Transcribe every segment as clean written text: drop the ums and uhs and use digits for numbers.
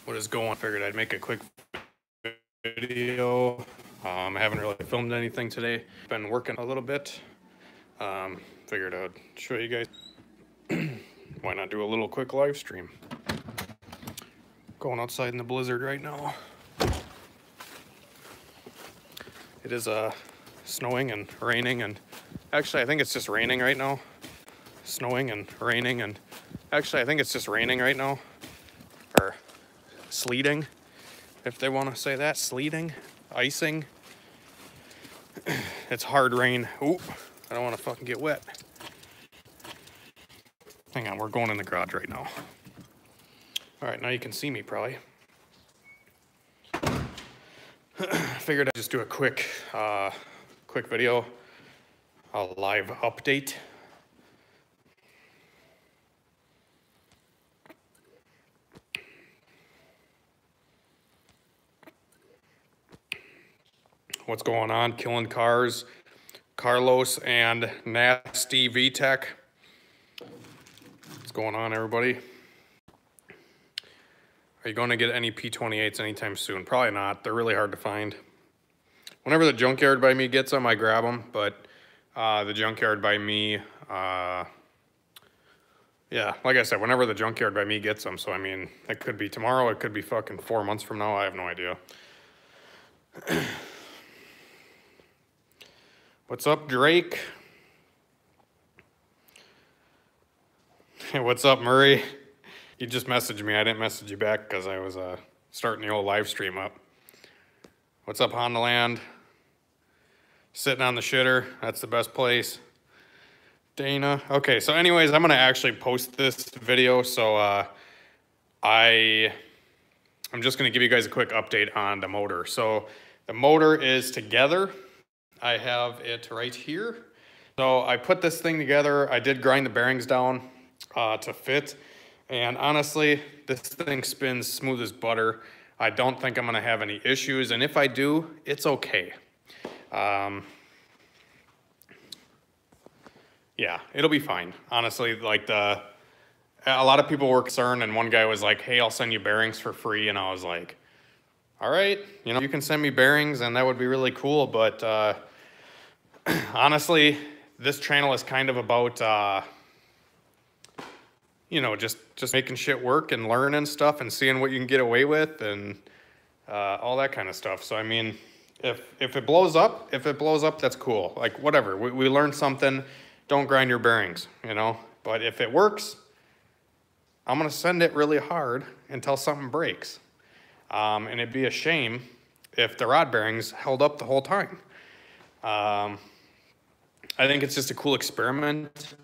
What is going? Figured I'd make a quick video. I haven't really filmed anything today. Been working a little bit. Figured I'd show you guys. Why not do a little quick live stream? Going outside in the blizzard right now. It is snowing and raining, and actually I think it's just raining right now. Snowing and raining, and actually I think it's just raining right now. Or sleeting, if they want to say that. Sleeting, icing. It's hard rain. Oop, I don't want to fucking get wet. Hang on, we're going in the garage right now. All right, now you can see me probably. Figured I'd just do a quick video, a live update. What's going on? Killing Cars, Carlos and Nasty VTech. What's going on, everybody? Are you going to get any P28s anytime soon? Probably not. They're really hard to find. Whenever the junkyard by me gets them, I grab them. But the junkyard by me, yeah, like I said, whenever the junkyard by me gets them. So, I mean, it could be tomorrow. It could be fucking 4 months from now. I have no idea. What's up, Drake? Hey, what's up, Murray? You just messaged me. I didn't message you back because I was starting the old live stream up. What's up, Hondaland? Sitting on the shitter. That's the best place. Dana. Okay, so anyways, I'm going to actually post this video. So I'm just going to give you guys a quick update on the motor. So the motor is together. I have it right here. So I put this thing together. I did grind the bearings down to fit. And honestly, this thing spins smooth as butter. I don't think I'm gonna have any issues. And if I do, it's okay. Yeah, it'll be fine. Honestly, like a lot of people were concerned, and one guy was like, hey, I'll send you bearings for free. And I was like, all right, you know, you can send me bearings and that would be really cool. But honestly, this channel is kind of about, you know, just making shit work and learning stuff and seeing what you can get away with and all that kind of stuff. So, I mean, if it blows up, that's cool. Like, whatever. We learned something. Don't grind your bearings, you know. But if it works, I'm going to send it really hard until something breaks. And it'd be a shame if the rod bearings held up the whole time. I think it's just a cool experiment.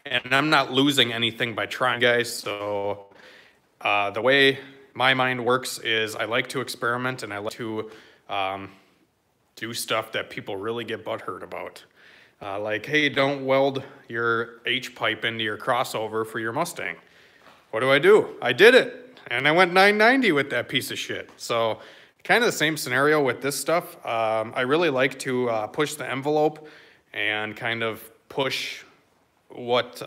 And I'm not losing anything by trying, guys. So the way my mind works is I like to experiment and I like to do stuff that people really get butthurt about. Like, hey, don't weld your H-pipe into your crossover for your Mustang. What do? I did it. And I went 990 with that piece of shit. So kind of the same scenario with this stuff. I really like to push the envelope and kind of push what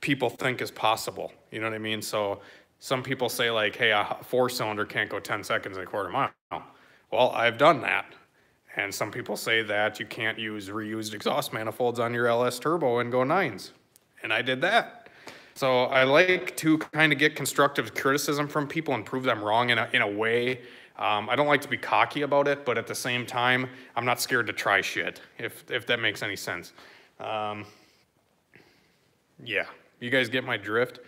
people think is possible. You know what I mean? So some people say like, hey, a 4-cylinder can't go 10 seconds in a quarter mile. Well, I've done that. And some people say that you can't use reused exhaust manifolds on your LS turbo and go 9s. And I did that. So I like to kind of get constructive criticism from people and prove them wrong in a way. I don't like to be cocky about it, but at the same time, I'm not scared to try shit, if that makes any sense. Yeah, you guys get my drift.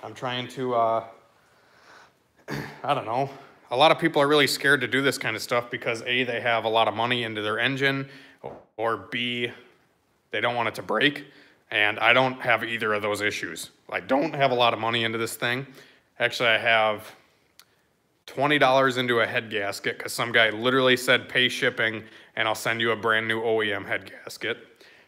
I'm trying to, I don't know. A lot of people are really scared to do this kind of stuff because A, they have a lot of money into their engine, or B, they don't want it to break. And I don't have either of those issues. I don't have a lot of money into this thing. Actually, I have $20 into a head gasket because some guy literally said pay shipping and I'll send you a brand new OEM head gasket.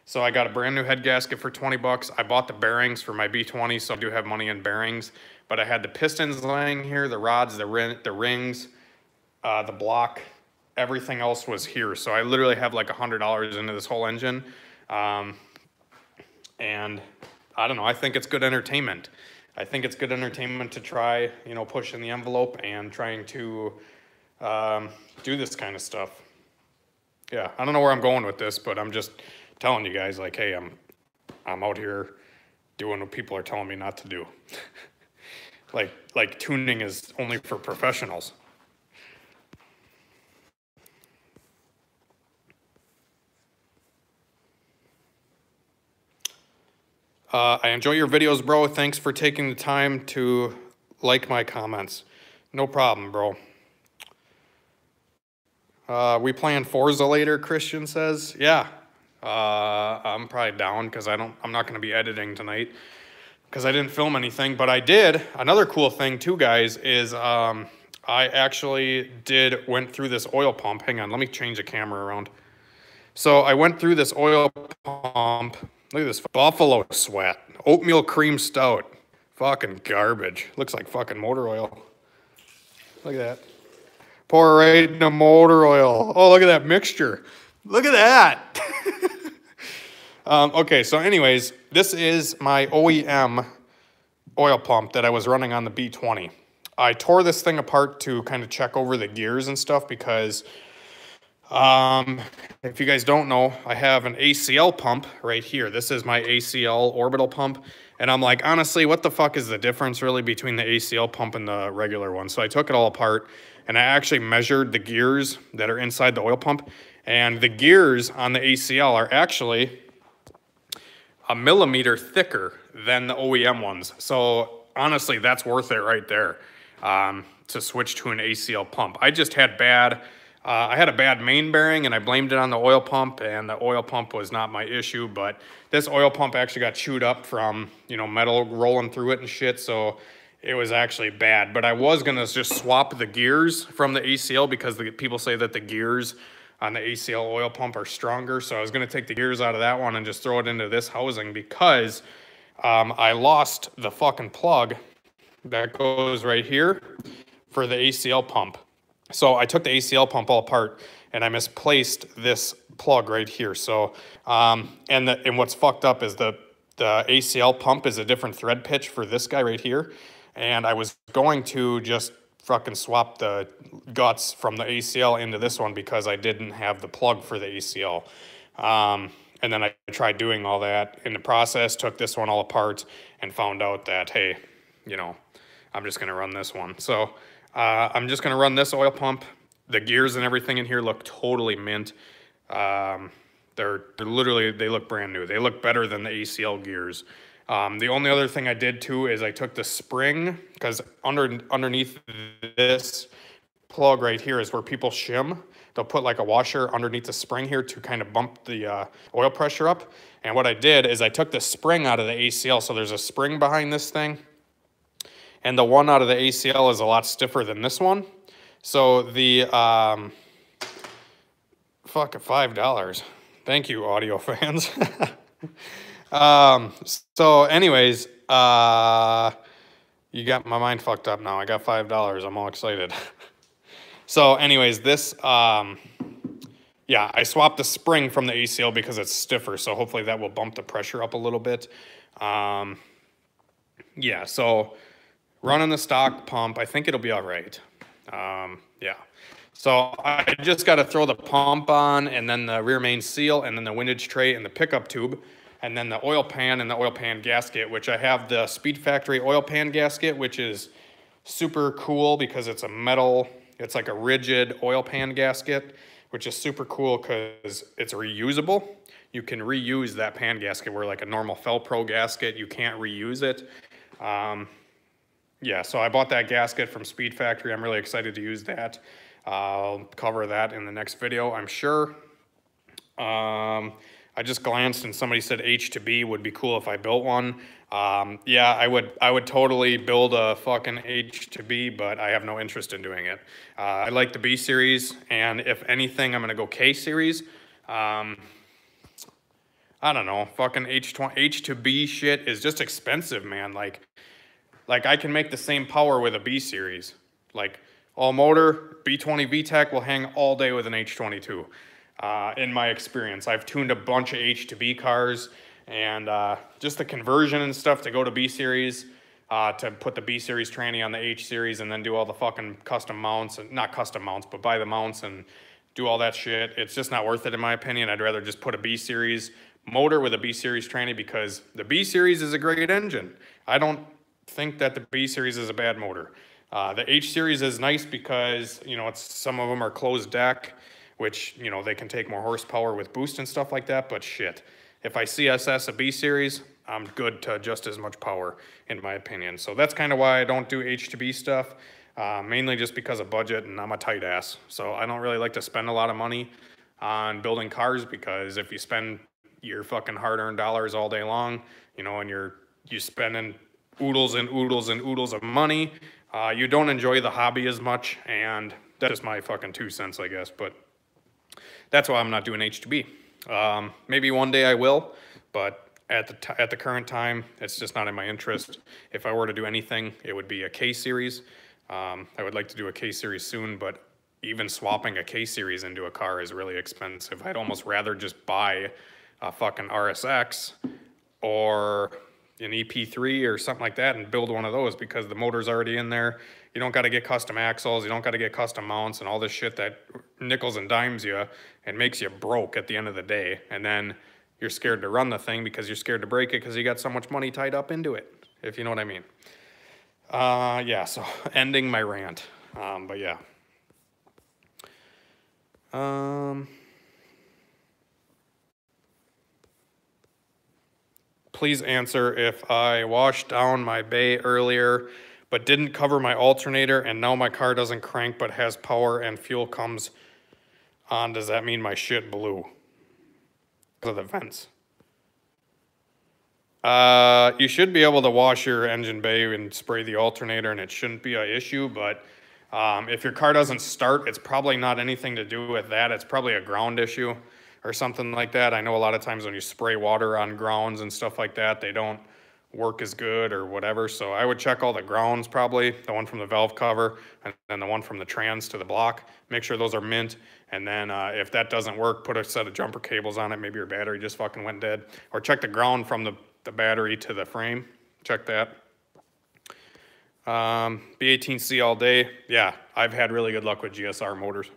So I got a brand new head gasket for 20 bucks. I bought the bearings for my B20, so I do have money in bearings. But I had the pistons laying here, the rods, the rings, the block, everything else was here. So I literally have like $100 into this whole engine. And I don't know, I think it's good entertainment. I think it's good entertainment to try, you know, pushing the envelope and trying to do this kind of stuff. Yeah, I don't know where I'm going with this, but I'm just telling you guys, like, hey, I'm out here doing what people are telling me not to do. like tuning is only for professionals. I enjoy your videos, bro. Thanks for taking the time to like my comments. No problem, bro. We playing Forza later, Christian says. Yeah. I'm probably down because I'm not gonna be editing tonight because I didn't film anything, but I did. Another cool thing too, guys, is I actually went through this oil pump. Hang on, let me change the camera around. So I went through this oil pump. Look at this buffalo sweat, oatmeal cream stout. Fucking garbage. Looks like fucking motor oil. Look at that. Pour right into motor oil. Oh, look at that mixture. Look at that. Okay, so anyways, this is my OEM oil pump that I was running on the B20. I tore this thing apart to kind of check over the gears and stuff because if you guys don't know, I have an ACL pump right here. This is my ACL orbital pump. And I'm like, honestly, what the fuck is the difference really between the ACL pump and the regular one? So I took it all apart and I actually measured the gears that are inside the oil pump. And the gears on the ACL are actually a millimeter thicker than the OEM ones. So honestly, that's worth it right there to switch to an ACL pump. I just had I had a bad main bearing and I blamed it on the oil pump, and the oil pump was not my issue, but this oil pump actually got chewed up from, you know, metal rolling through it and shit, so it was actually bad. But I was gonna just swap the gears from the ACL because people say that the gears on the ACL oil pump are stronger, so I was gonna take the gears out of that one and just throw it into this housing because I lost the fucking plug that goes right here for the ACL pump. So I took the ACL pump all apart and I misplaced this plug right here. So, and what's fucked up is the ACL pump is a different thread pitch for this guy right here. And I was going to just fucking swap the guts from the ACL into this one because I didn't have the plug for the ACL. And then I tried doing all that in the process, took this one all apart and found out that, hey, you know, I'm just gonna run this one. So, I'm just gonna run this oil pump. The gears and everything in here look totally mint. They're literally, they look brand new. They look better than the ACL gears. The only other thing I did too is I took the spring, because underneath this plug right here is where people shim. They'll put like a washer underneath the spring here to kind of bump the oil pressure up. And what I did is I took the spring out of the ACL. So there's a spring behind this thing. And the one out of the ACL is a lot stiffer than this one. So the, fuck, $5. Thank you, audio fans. So anyways, you got my mind fucked up now. I got $5. I'm all excited. So anyways, this, yeah, I swapped the spring from the ACL because it's stiffer. So hopefully that will bump the pressure up a little bit. Yeah, so running the stock pump, I think it'll be all right. Yeah. So I just got to throw the pump on and then the rear main seal and then the windage tray and the pickup tube and then the oil pan and the oil pan gasket, which I have the Speed Factory oil pan gasket, which is super cool because it's a metal, it's like a rigid oil pan gasket, which is super cool because it's reusable. You can reuse that pan gasket where like a normal Felpro gasket, you can't reuse it. Yeah, so I bought that gasket from Speed Factory. I'm really excited to use that. I'll cover that in the next video, I'm sure. I just glanced and somebody said H to B would be cool if I built one. Yeah, I would totally build a fucking H to B, but I have no interest in doing it. I like the B series, and if anything, I'm gonna go K series. I don't know, fucking H to B shit is just expensive, man. Like I can make the same power with a B series. Like all motor, B20 VTEC will hang all day with an H22. In my experience, I've tuned a bunch of H to B cars, and just the conversion and stuff to go to B series, to put the B series tranny on the H series and then do all the fucking custom mounts, and not custom mounts, but buy the mounts and do all that shit. It's just not worth it in my opinion. I'd rather just put a B series motor with a B series tranny because the B series is a great engine. I don't think that the B series is a bad motor. The H series is nice because, you know, some of them are closed deck, which, you know, they can take more horsepower with boost and stuff like that, but shit. If I CSS a B series, I'm good to just as much power, in my opinion. So that's kind of why I don't do H to B stuff, mainly just because of budget, and I'm a tight ass. So I don't really like to spend a lot of money on building cars, because if you spend your fucking hard-earned dollars all day long, you know, and you're spending oodles and oodles and oodles of money, you don't enjoy the hobby as much, and that's just my fucking 2 cents, I guess, but that's why I'm not doing H2B. Maybe one day I will, but at the current time, it's just not in my interest. If I were to do anything, it would be a K series. I would like to do a K series soon, but even swapping a K series into a car is really expensive. I'd almost rather just buy a fucking RSX or an EP3 or something like that and build one of those, because the motor's already in there. You don't got to get custom axles. You don't got to get custom mounts and all this shit that nickels and dimes you and makes you broke at the end of the day. And then you're scared to run the thing because you're scared to break it because you got so much money tied up into it, if you know what I mean. Yeah, so ending my rant. But yeah. Please answer if I washed down my bay earlier but didn't cover my alternator and now my car doesn't crank but has power and fuel comes on. Does that mean my shit blew? Because of the vents. You should be able to wash your engine bay and spray the alternator and it shouldn't be an issue, but if your car doesn't start, it's probably not anything to do with that. It's probably a ground issue or something like that. I know a lot of times when you spray water on grounds and stuff like that, they don't work as good or whatever. So I would check all the grounds, probably the one from the valve cover and then the one from the trans to the block. Make sure those are mint. And then if that doesn't work, put a set of jumper cables on it. Maybe your battery just fucking went dead. Or check the ground from the battery to the frame. Check that. B18C all day. Yeah, I've had really good luck with GSR motors.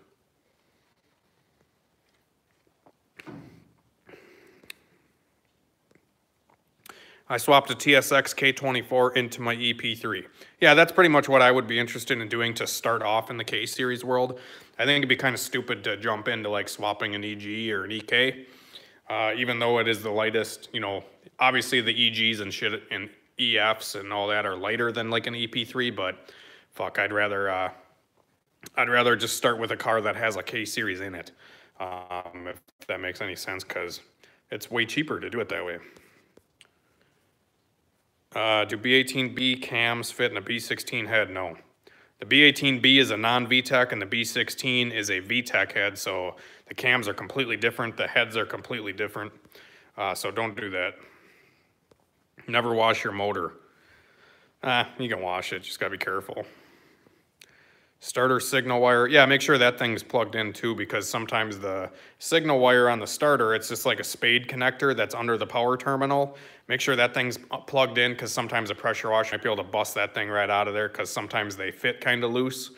I swapped a TSX K24 into my EP3. Yeah, that's pretty much what I would be interested in doing to start off in the K series world. I think it'd be kind of stupid to jump into like swapping an EG or an EK, even though it is the lightest. You know, obviously the EGs and shit and EFs and all that are lighter than like an EP3, but fuck, I'd rather just start with a car that has a K series in it, if that makes any sense, because it's way cheaper to do it that way. Do B18B cams fit in a B16 head? No. The B18B is a non-VTEC and the B16 is a VTEC head, so the cams are completely different, the heads are completely different, so don't do that. Never wash your motor. You can wash it, just gotta be careful. Starter signal wire, yeah, make sure that thing's plugged in too, because sometimes the signal wire on the starter, it's just like a spade connector that's under the power terminal. Make sure that thing's plugged in, because sometimes a pressure washer might be able to bust that thing right out of there, because sometimes they fit kind of loose.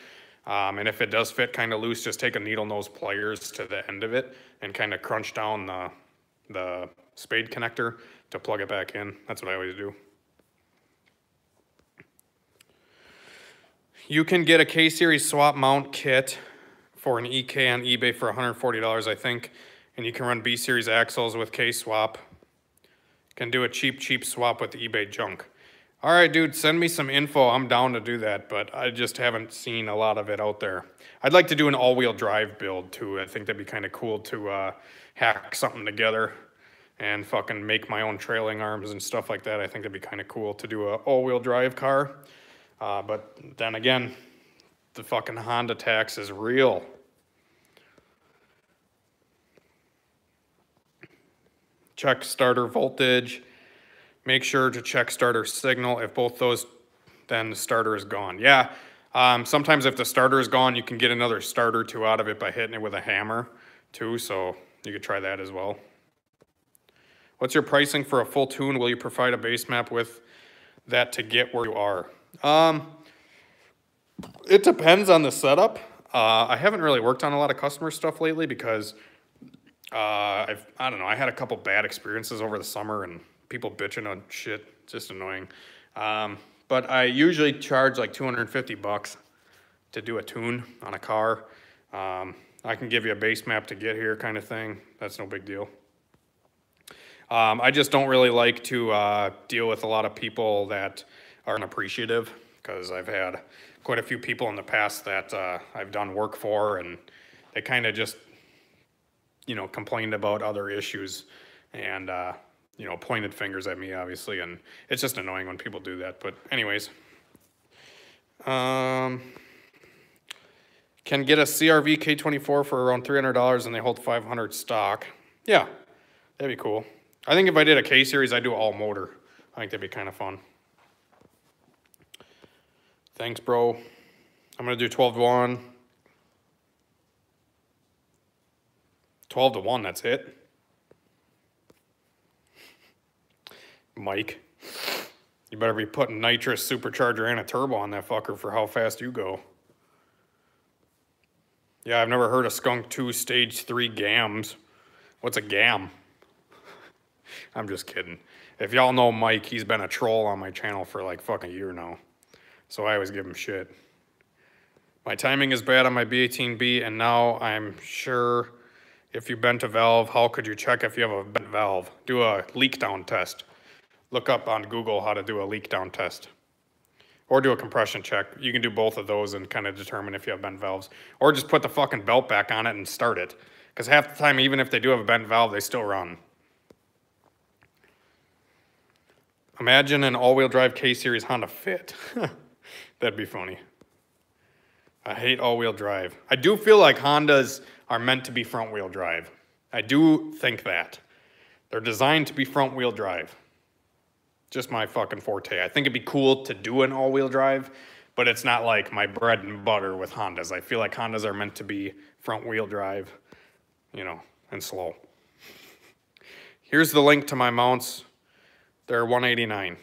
And if it does fit kind of loose, just take a needle nose pliers to the end of it and kind of crunch down the spade connector to plug it back in. That's what I always do. You can get a K-Series swap mount kit for an EK on eBay for $140, I think. And you can run B-Series axles with K-swap. Can do a cheap swap with eBay junk. All right, dude, send me some info. I'm down to do that, but I just haven't seen a lot of it out there. I'd like to do an all-wheel drive build, too. I think that'd be kind of cool to hack something together and fucking make my own trailing arms and stuff like that. I think that'd be kind of cool to do an all-wheel drive car. But then again, the fucking Honda tax is real. Check starter voltage. Make sure to check starter signal. If both those, then the starter is gone. Yeah, sometimes if the starter is gone, you can get another starter or two out of it by hitting it with a hammer too, so you could try that as well. What's your pricing for a full tune? Will you provide a base map with that to get where you are? It depends on the setup. I haven't really worked on a lot of customer stuff lately because I don't know, I had a couple bad experiences over the summer and people bitching on shit, just annoying. But I usually charge like 250 bucks to do a tune on a car. I can give you a base map to get here kind of thing. That's no big deal. I just don't really like to deal with a lot of people that are unappreciative because I've had quite a few people in the past that I've done work for and they kind of just, you know, complained about other issues and, you know, pointed fingers at me, obviously, and it's just annoying when people do that. But anyways, can get a CRV K24 for around $300 and they hold 500 stock. Yeah, that'd be cool. I think if I did a K series, I'd do all motor. I think that'd be kind of fun. Thanks, bro. I'm gonna do 12 to 1. 12 to 1, that's it. Mike, you better be putting nitrous, supercharger, and a turbo on that fucker for how fast you go. Yeah, I've never heard of Skunk 2 Stage 3 GAMs. What's a GAM? I'm just kidding. If y'all know Mike, he's been a troll on my channel for like fucking a year now. So I always give him shit. My timing is bad on my B18B, and now I'm sure if you bent a valve, how could you check if you have a bent valve? Do a leak down test. Look up on Google how to do a leak down test. Or do a compression check. You can do both of those and kind of determine if you have bent valves. Or just put the fucking belt back on it and start it. Because half the time, even if they do have a bent valve, they still run. Imagine an all-wheel drive K-Series Honda Fit. That'd be funny. I hate all-wheel drive. I do feel like Hondas are meant to be front-wheel drive. I do think that. They're designed to be front-wheel drive. Just my fucking forte. I think it'd be cool to do an all-wheel drive, but it's not like my bread and butter with Hondas. I feel like Hondas are meant to be front-wheel drive, you know, and slow. Here's the link to my mounts. They're $189.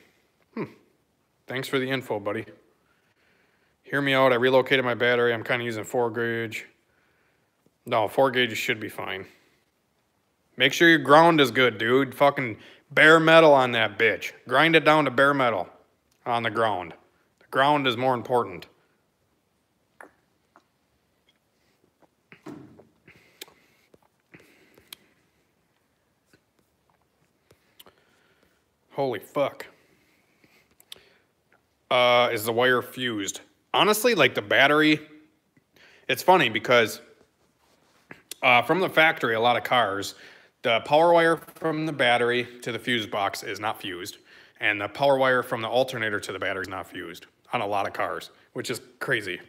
Thanks for the info, buddy. Hear me out. I relocated my battery. I'm kind of using 4 gauge. No, 4 gauge should be fine. Make sure your ground is good, dude. Fucking bare metal on that bitch. Grind it down to bare metal on the ground. The ground is more important. Holy fuck. Is the wire fused? Honestly, like the battery, it's funny because from the factory, a lot of cars, the power wire from the battery to the fuse box is not fused. And the power wire from the alternator to the battery is not fused on a lot of cars, which is crazy.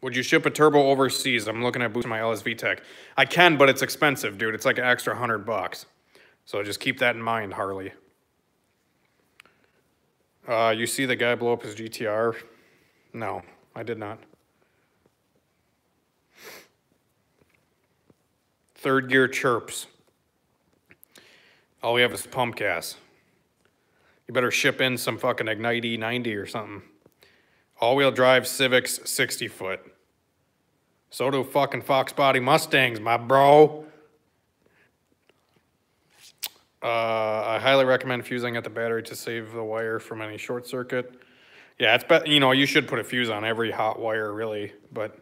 Would you ship a turbo overseas? I'm looking at boosting my LSV Tech. I can, but it's expensive, dude. It's like an extra $100. So just keep that in mind, Harley. You see the guy blow up his GTR? No, I did not. Third gear chirps. All we have is pump gas. You better ship in some fucking Ignite E90 or something. All-wheel drive Civics 60-foot. So do fucking Fox body Mustangs, my bro. I highly recommend fusing at the battery to save the wire from any short circuit. Yeah, it's you know, you should put a fuse on every hot wire, really. But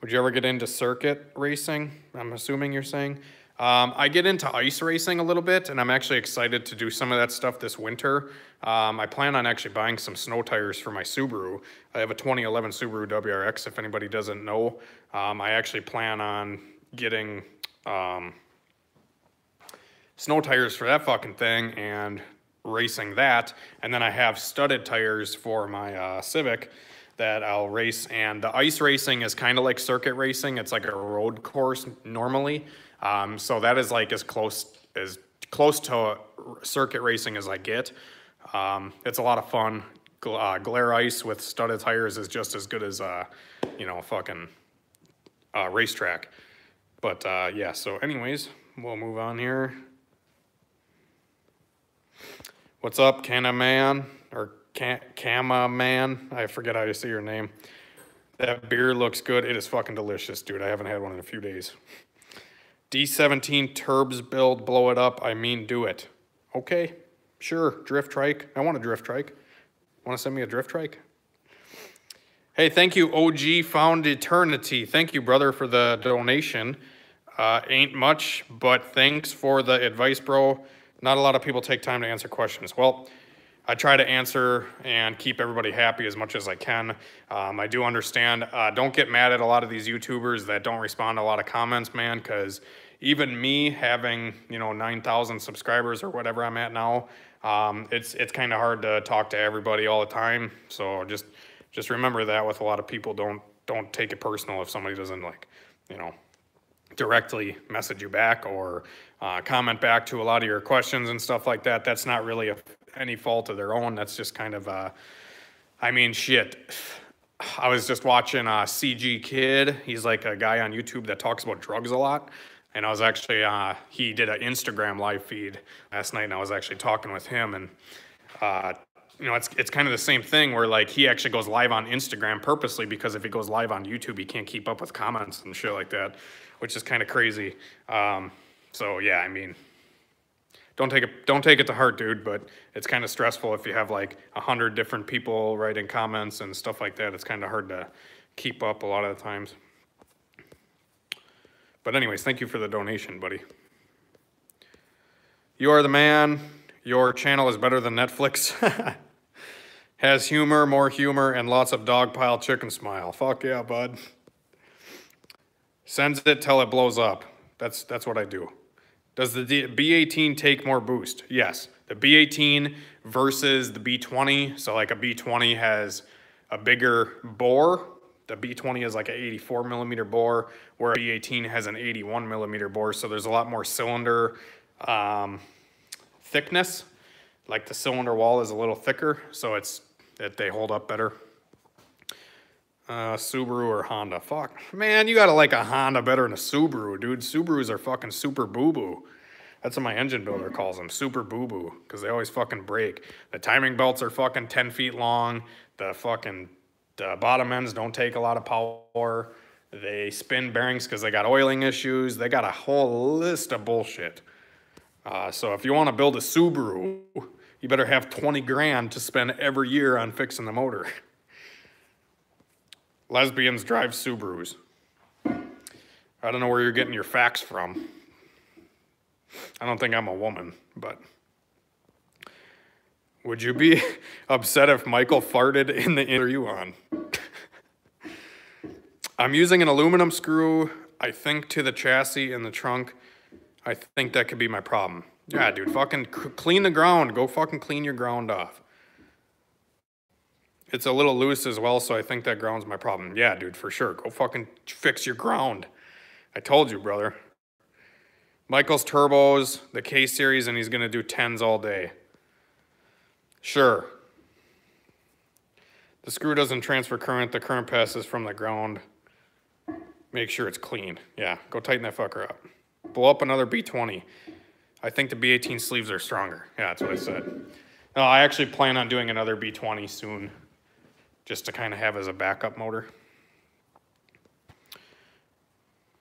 would you ever get into circuit racing? I'm assuming you're saying. I get into ice racing a little bit, and I'm actually excited to do some of that stuff this winter. I plan on actually buying some snow tires for my Subaru. I have a 2011 Subaru WRX, if anybody doesn't know. I actually plan on getting snow tires for that fucking thing and racing that. And then I have studded tires for my Civic that I'll race. And the ice racing is kind of like circuit racing. It's like a road course normally. So that is like as close to circuit racing as I get. It's a lot of fun. Glare ice with studded tires is just as good as, you know, fucking racetrack. But yeah, so anyways, we'll move on here. What's up, Canaman? Or Camaman? I forget how you say your name. That beer looks good. It is fucking delicious, dude. I haven't had one in a few days. D17 Turbs build, blow it up. I mean, do it. Okay, sure. Drift trike. I want a drift trike. Want to send me a drift trike? Hey, thank you, OG Found Eternity. Thank you, brother, for the donation. Ain't much, but thanks for the advice, bro. Not a lot of people take time to answer questions. Well, I try to answer and keep everybody happy as much as I can. I do understand. Don't get mad at a lot of these YouTubers that don't respond to a lot of comments, man, because even me having, 9,000 subscribers or whatever I'm at now, it's kind of hard to talk to everybody all the time. So just remember that with a lot of people. Don't take it personal if somebody doesn't directly message you back or comment back to a lot of your questions and stuff like that. That's not really any fault of their own. That's just kind of, shit. I was just watching CG Kid. He's like a guy on YouTube that talks about drugs a lot. And I was actually, he did an Instagram live feed last night, and I was actually talking with him. And, it's kind of the same thing where, like, he actually goes live on Instagram purposely because if he goes live on YouTube, he can't keep up with comments and shit like that, which is kind of crazy. So, yeah, don't take it to heart, dude, but it's kind of stressful if you have, like, 100 different people writing comments and stuff like that. It's kind of hard to keep up a lot of the times. But anyways, thank you for the donation, buddy. You are the man. Your channel is better than Netflix. Has humor, more humor, and lots of dog pile chicken smile. Fuck yeah, bud. Sends it till it blows up. That's what I do. Does the B18 take more boost? Yes. The B18 versus the B20. So like a B20 has a bigger bore. The B20 is like an 84 millimeter bore, where a B18 has an 81 millimeter bore. So there's a lot more cylinder thickness. Like the cylinder wall is a little thicker, so they hold up better. Subaru or Honda? Fuck, man, you gotta like a Honda better than a Subaru, dude. Subarus are fucking super boo-boo. That's what my engine builder calls them, super boo-boo, because they always fucking break. The timing belts are fucking 10 feet long. The bottom ends don't take a lot of power. They spin bearings because they got oiling issues. They got a whole list of bullshit. So if you want to build a Subaru, you better have 20 grand to spend every year on fixing the motor. Lesbians drive Subarus. I don't know where you're getting your facts from. I don't think I'm a woman, but... Would you be upset if Michael farted in the interview on? I'm using an aluminum screw, I think, to the chassis in the trunk. I think that could be my problem. Yeah, dude, fucking clean the ground. Go fucking clean your ground off. It's a little loose as well, so I think that ground's my problem. Yeah, dude, for sure. Go fucking fix your ground. I told you, brother. Michael's turbos, the K-Series, and he's going to do 10s all day. Sure. The screw doesn't transfer current. The current passes from the ground. Make sure it's clean. Yeah, go tighten that fucker up. Blow up another B20. I think the B18 sleeves are stronger. Yeah, that's what I said. No, I actually plan on doing another B20 soon, just to kind of have as a backup motor.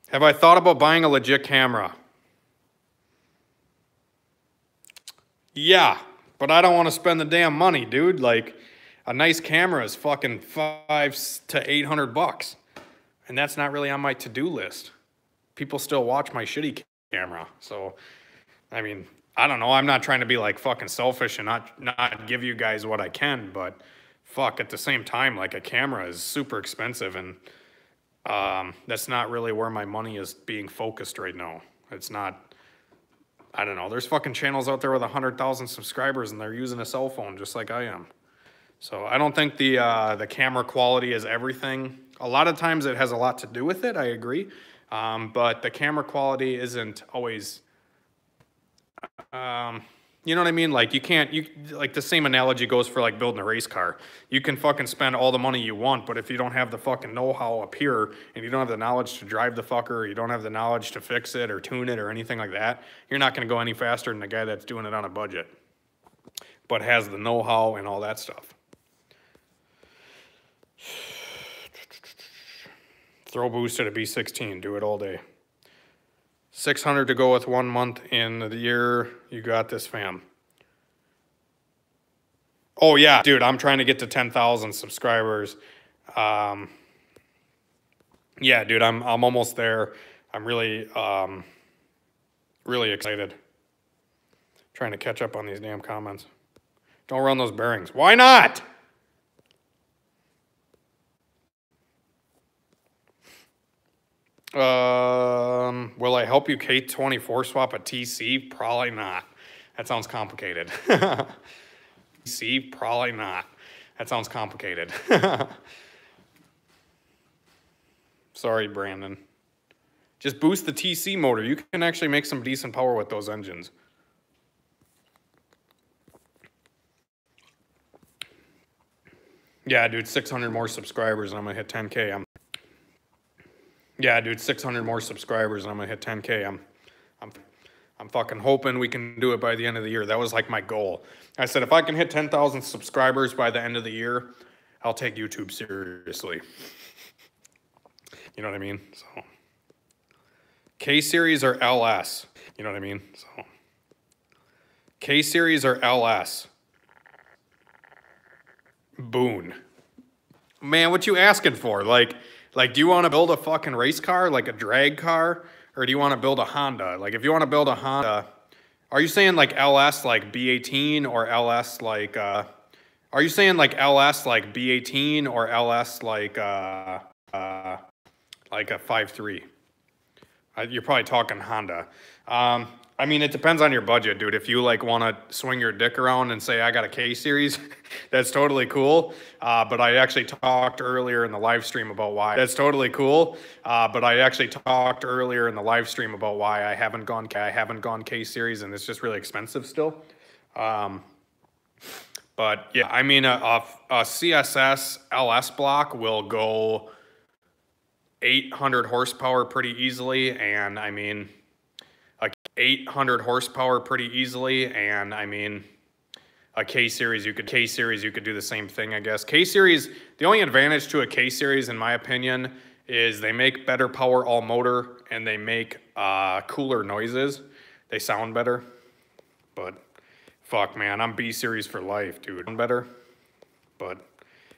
Have I thought about buying a legit camera? Yeah. But I don't want to spend the damn money, dude. Like, a nice camera is fucking $500 to $800. And that's not really on my to-do list. People still watch my shitty camera. So, I don't know. I'm not trying to be, like, fucking selfish and not give you guys what I can. But, fuck, at the same time, like, a camera is super expensive. And that's not really where my money is being focused right now. It's not... I don't know. There's fucking channels out there with 100,000 subscribers and they're using a cell phone just like I am. So I don't think the camera quality is everything. A lot of times it has a lot to do with it. I agree. But the camera quality isn't always, you know what I mean? Like like the same analogy goes for like building a race car. You can fucking spend all the money you want, but if you don't have the fucking know-how up here and you don't have the knowledge to drive the fucker, or you don't have the knowledge to fix it or tune it or anything like that, you're not going to go any faster than the guy that's doing it on a budget. but has the know-how and all that stuff. Throw boost at a B16. Do it all day. 600 to go with 1 month in the year. You got this, fam. Oh, yeah, dude, I'm trying to get to 10,000 subscribers. Yeah, dude, I'm almost there. I'm really excited. Trying to catch up on these damn comments. Don't run those bearings. Why not? Will I help you K24 swap a TC? Probably not. That sounds complicated. TC? Probably not. That sounds complicated. Sorry, Brandon. Just boost the TC motor. You can actually make some decent power with those engines. Yeah, dude, 600 more subscribers and I'm gonna hit 10K. Yeah, dude, 600 more subscribers and I'm gonna hit 10K. I'm fucking hoping we can do it by the end of the year. That was like my goal. I said if I can hit 10,000 subscribers by the end of the year, I'll take YouTube seriously. You know what I mean? So K-Series or LS? You know what I mean? So K-Series or LS? Boone. Man, what you asking for? Like, do you want to build a fucking race car, like a drag car? Or do you want to build a Honda? Like, if you want to build a Honda, are you saying like LS like B18 or LS like, are you saying like LS like B18 or LS like a 5.3? You're probably talking Honda. I mean, it depends on your budget, dude. If you like want to swing your dick around and say, I got a K-Series, that's totally cool. But I actually talked earlier in the live stream about why. That's totally cool. But I actually talked earlier in the live stream about why I haven't gone K-Series, and it's just really expensive still. But yeah, I mean, a CSS LS block will go 800 horsepower pretty easily, and I mean, 800 horsepower pretty easily, and I mean, a K-Series, you could do the same thing, I guess. K-Series, the only advantage to a K-Series, in my opinion, is they make better power all motor, and they make cooler noises. They sound better, but fuck, man, I'm B-Series for life, dude. Better, but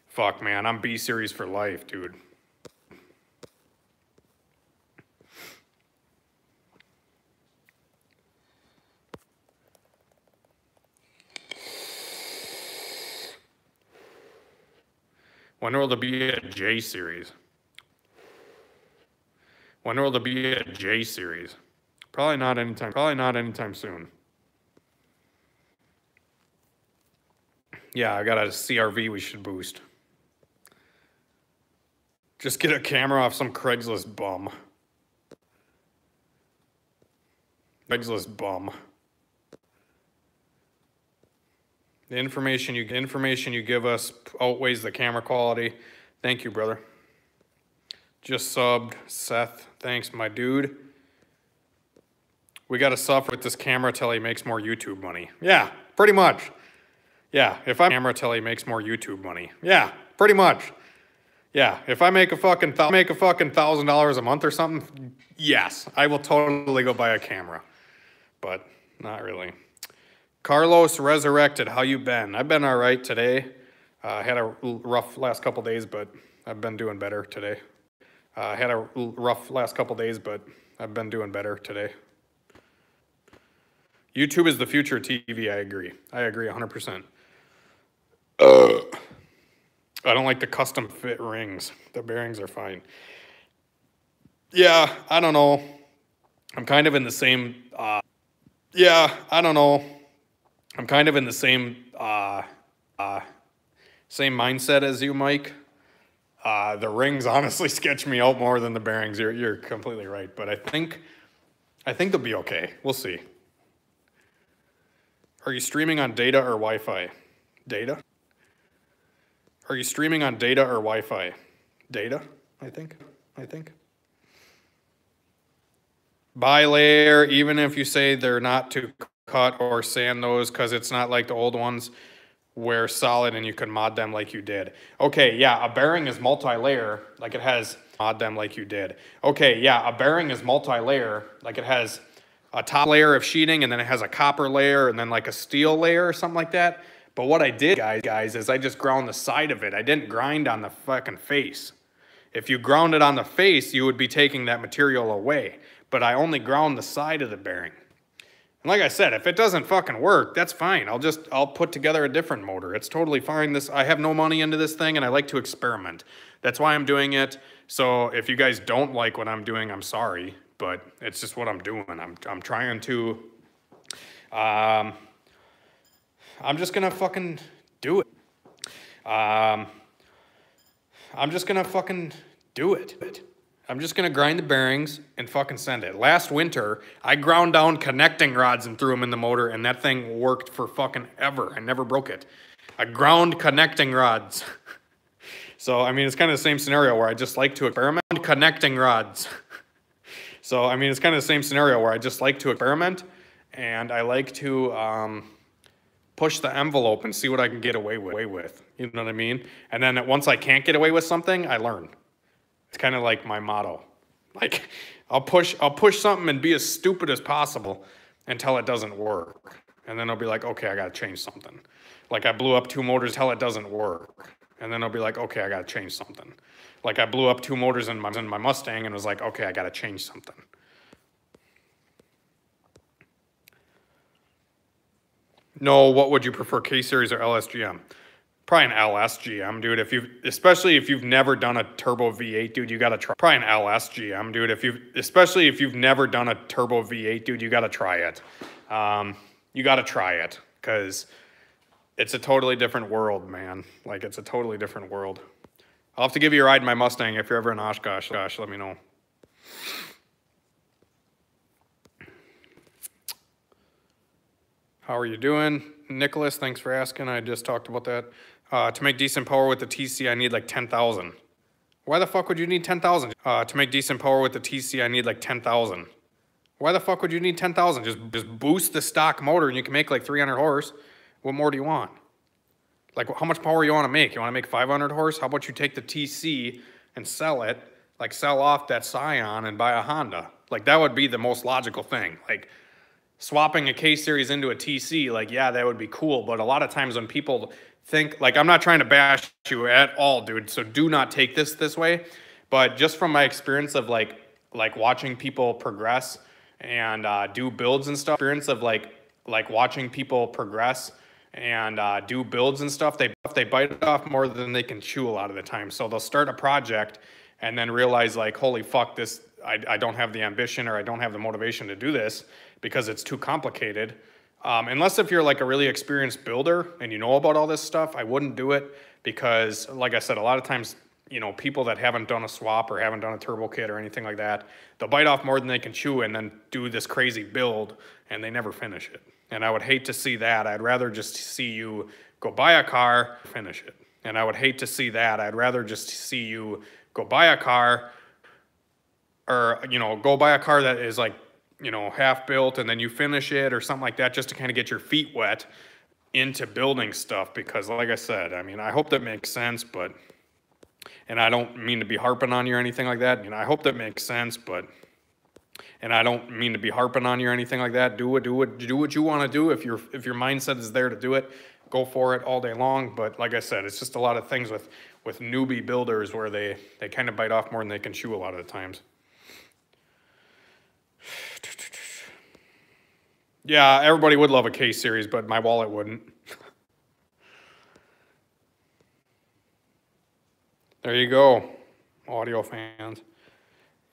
fuck, man, I'm B-Series for life, dude. When will there be a J-Series? When will there be a J-Series? Probably not anytime soon. Yeah, I got a CRV we should boost. Just get a camera off some Craigslist bum. Craigslist bum. The information you give us outweighs the camera quality. Thank you, brother. Just subbed, Seth. Thanks, my dude. We got to suffer with this camera till he makes more YouTube money. Yeah, pretty much. Yeah, if I camera till he makes more YouTube money. Yeah, pretty much. Yeah, if I make a fucking $1,000 a month or something, yes, I will totally go buy a camera. But not really. Carlos Resurrected, how you been? I've been all right today. Had a rough last couple days, but I've been doing better today. Had a rough last couple days, but I've been doing better today. YouTube is the future of TV, I agree. I agree 100%. I don't like the custom fit rings. The bearings are fine. Yeah, I don't know. I'm kind of in the same, yeah, I don't know. I'm kind of in the same same mindset as you, Mike. The rings honestly sketch me out more than the bearings. You're completely right, but I think they'll be okay. We'll see. Are you streaming on data or Wi-Fi? Data? Are you streaming on data or Wi-Fi? Data, I think. Bilayer, even if you say they're not too cut or sand those because it's not like the old ones where solid and you can mod them like you did. Okay, yeah, a bearing is multi-layer, like it has mod them like you did. Okay, yeah, a bearing is multi-layer, like it has a top layer of sheeting and then it has a copper layer and then like a steel layer or something like that. But what I did, guys, is I just ground the side of it. I didn't grind on the fucking face. If you ground it on the face, you would be taking that material away. But I only ground the side of the bearing. And like I said, if it doesn't fucking work, that's fine. I'll put together a different motor. It's totally fine. I have no money into this thing and I like to experiment. That's why I'm doing it. So if you guys don't like what I'm doing, I'm sorry, but it's just what I'm doing. I'm trying to, I'm just gonna fucking do it. I'm just gonna fucking do it. I'm just gonna grind the bearings and fucking send it. Last winter, I ground down connecting rods and threw them in the motor and that thing worked for fucking ever. I never broke it. I ground connecting rods. So, I mean, it's kind of the same scenario where I just like to experiment connecting rods. So, I mean, it's kind of the same scenario where I just like to experiment and I like to push the envelope and see what I can get away with. You know what I mean? And then once I can't get away with something, I learn. It's kind of like my motto. Like, I'll push something and be as stupid as possible until it doesn't work. And then I'll be like, okay, I got to change something. Like I blew up 2 motors until it doesn't work. And then I'll be like, okay, I got to change something. Like I blew up 2 motors in my Mustang and was like, okay, I got to change something. No, what would you prefer, K-Series or LSGM? Probably an LSGM, dude. Especially if you've never done a turbo V8, dude, you gotta try. Probably an LSGM, dude. Especially if you've never done a turbo V8, dude, you gotta try it. You gotta try it because it's a totally different world, man. Like it's a totally different world. I'll have to give you a ride in my Mustang if you're ever in Oshkosh. Let me know. How are you doing, Nicholas? Thanks for asking. I just talked about that. To make decent power with the TC, I need like 10,000. Why the fuck would you need 10,000? To make decent power with the TC, I need like 10,000. Why the fuck would you need 10,000? Just boost the stock motor and you can make like 300 horse. What more do you want? Like how much power you want to make? You want to make 500 horse? How about you take the TC and sell it, like sell off that Scion and buy a Honda? Like that would be the most logical thing. Like swapping a K-Series into a TC, like, yeah, that would be cool. But a lot of times when people think, like, I'm not trying to bash you at all, dude, so do not take this way. But just from my experience of, like watching people progress and do builds and stuff, like watching people progress and do builds and stuff, they bite it off more than they can chew a lot of the time. So they'll start a project and then realize, like, holy fuck, I don't have the ambition or I don't have the motivation to do this because it's too complicated. Unless if you're like a really experienced builder and you know about all this stuff, I wouldn't do it because, like I said, a lot of times, you know, people that haven't done a swap or haven't done a turbo kit or anything like that, they'll bite off more than they can chew and then do this crazy build and they never finish it. And I would hate to see that. I'd rather just see you go buy a car, finish it. And I would hate to see that. I'd rather just see you go buy a car or, you know, go buy a car that is like, you know, half built and then you finish it or something like that just to kind of get your feet wet into building stuff. Because like I said, I mean, I hope that makes sense, but, and I don't mean to be harping on you or anything like that. You know, I hope that makes sense, but, and I don't mean to be harping on you or anything like that. Do what you want to do. If your mindset is there to do it, go for it all day long. But like I said, it's just a lot of things with newbie builders where they kind of bite off more than they can chew a lot of the times. Yeah, everybody would love a K-Series, but my wallet wouldn't. There you go, audio fans.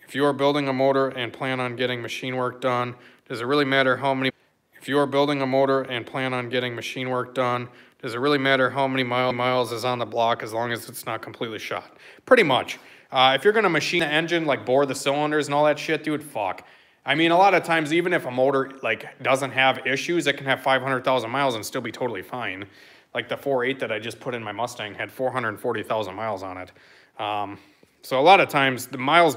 If you are building a motor and plan on getting machine work done, does it really matter how many... If you are building a motor and plan on getting machine work done, does it really matter how many miles is on the block as long as it's not completely shot? Pretty much. If you're going to machine the engine, like bore the cylinders and all that shit, dude, fuck. I mean, a lot of times, even if a motor like doesn't have issues, it can have 500,000 miles and still be totally fine. Like the 4.8 that I just put in my Mustang had 440,000 miles on it. So a lot of times, the miles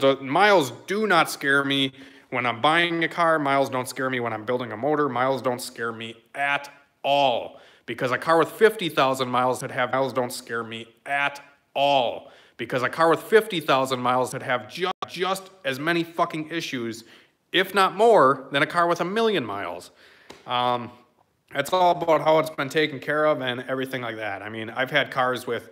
do not scare me When I'm buying a car, miles don't scare me. When I'm building a motor, miles don't scare me at all. Because a car with 50,000 miles that have miles don't scare me at all. Because a car with 50,000 miles that have just as many fucking issues, if not more, than a car with 1,000,000 miles. It's all about how it's been taken care of and everything like that. I mean, I've had cars with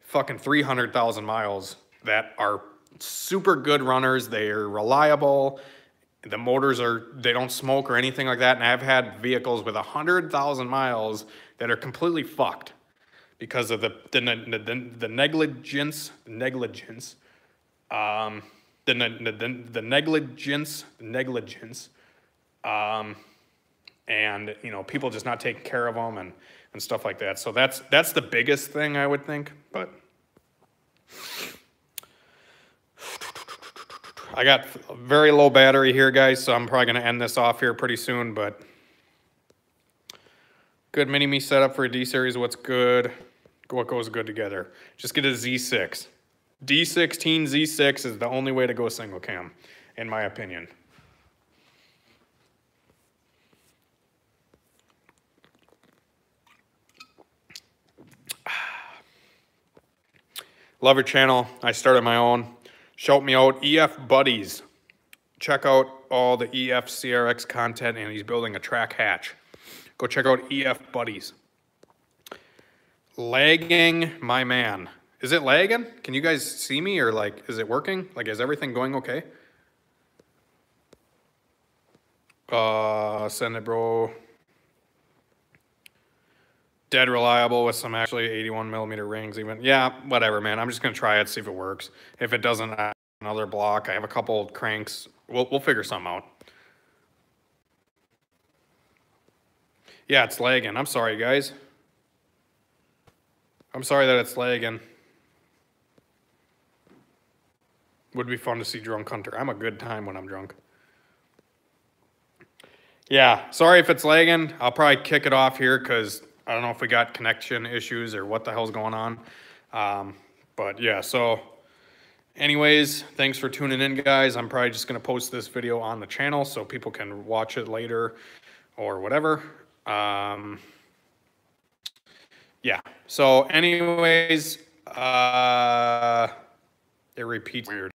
fucking 300,000 miles that are super good runners. They're reliable. The motors they don't smoke or anything like that. And I've had vehicles with 100,000 miles that are completely fucked because of the negligence, and you know, people just not taking care of them and stuff like that. So that's the biggest thing I would think. But I got a very low battery here, guys, so I'm probably going to end this off here pretty soon. But good mini-me setup for a D-Series. What's good? What goes good together? Just get a Z6. D16 Z6 is the only way to go single cam, in my opinion. Love your channel. I started my own. Shout me out, EF Buddies. Check out all the EF CRX content, and he's building a track hatch. Go check out EF Buddies. Lagging, my man. Is it lagging? Can you guys see me, or like, is it working? Like, is everything going okay? Send it, bro. Dead reliable with some actually 81mm rings even. Yeah, whatever, man. I'm just going to try it, see if it works. If it doesn't, another block. I have a couple cranks. We'll figure something out. Yeah, it's lagging. I'm sorry, guys. I'm sorry that it's lagging. Would be fun to see Drunk Hunter. I'm a good time when I'm drunk. Yeah, sorry if it's lagging. I'll probably kick it off here because I don't know if we got connection issues or what the hell's going on. But yeah, so anyways, thanks for tuning in, guys. I'm probably just going to post this video on the channel so people can watch it later or whatever. Yeah, so anyways, it repeats weird.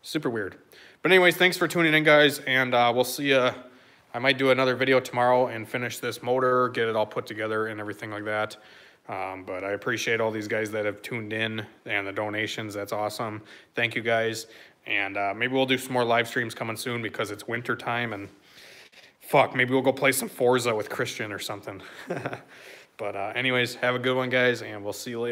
Super weird. But anyways, thanks for tuning in, guys, and we'll see you. I might do another video tomorrow and finish this motor, get it all put together and everything like that. But I appreciate all these guys that have tuned in and the donations. That's awesome. Thank you, guys. And maybe we'll do some more live streams coming soon because it's winter time, and fuck, maybe we'll go play some Forza with Christian or something. But anyways, have a good one, guys, and we'll see you later.